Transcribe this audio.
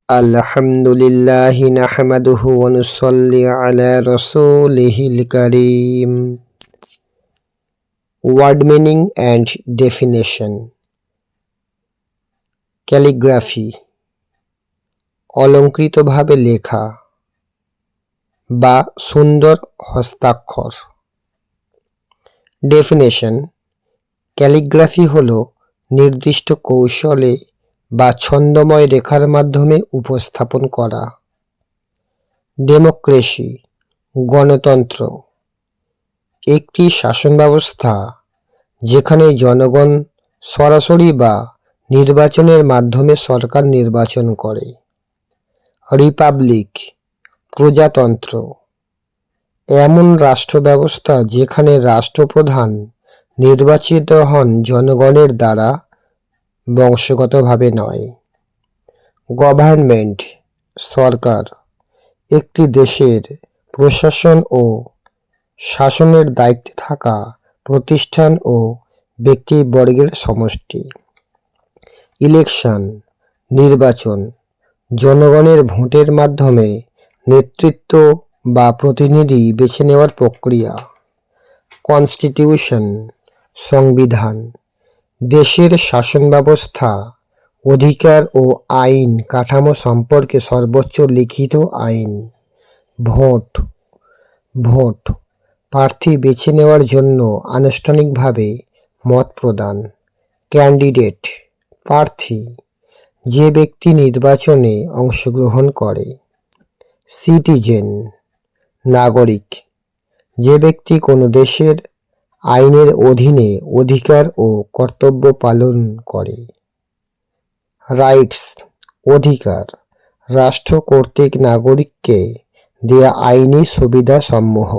আলহামদুলিল্লাহি নাহমাদুহু ওয়া নুসাল্লি আলা রাসূলিহিল কারীম। Word meaning and definition. Calligraphy, অলংকৃতভাবে লেখা বা সুন্দর হস্তাক্ষর। ডেফিনেশন, ক্যালিগ্রাফি হল নির্দিষ্ট কৌশলে বা ছন্দময় রেখার মাধ্যমে উপস্থাপন করা। ডেমোক্রেসি, গণতন্ত্র, একটি শাসন ব্যবস্থা যেখানে জনগণ সরাসরি বা নির্বাচনের মাধ্যমে সরকার নির্বাচন করে। রিপাবলিক, প্রজাতন্ত্র, এমন রাষ্ট্র ব্যবস্থা যেখানে রাষ্ট্রপ্রধান নির্বাচিত হন জনগণের দ্বারা, বংশগতভাবে নয়। গভর্নমেন্ট, সরকার, একটি দেশের প্রশাসন ও শাসনের দায়িত্বে থাকা প্রতিষ্ঠান ও ব্যক্তিবর্গের সমষ্টি। ইলেকশন, নির্বাচন, জনগণের ভোটের মাধ্যমে নেতৃত্ব বা প্রতিনিধি বেছে নেওয়ার প্রক্রিয়া। কনস্টিটিউশন, সংবিধান, দেশের শাসন ব্যবস্থা, অধিকার ও আইন কাঠামো সম্পর্কে সর্বোচ্চ লিখিত আইন। ভোট, ভোট, প্রার্থী বেছে নেওয়ার জন্য আনুষ্ঠানিকভাবে মত প্রদান। ক্যান্ডিডেট, প্রার্থী, যে ব্যক্তি নির্বাচনে অংশগ্রহণ করে। সিটিজেন, নাগরিক, যে ব্যক্তি কোনো দেশের আইনের অধীনে অধিকার ও কর্তব্য পালন করে। রাইটস, অধিকার, রাষ্ট্র কর্তৃক নাগরিককে দেয়া আইনি সুবিধাসমূহ।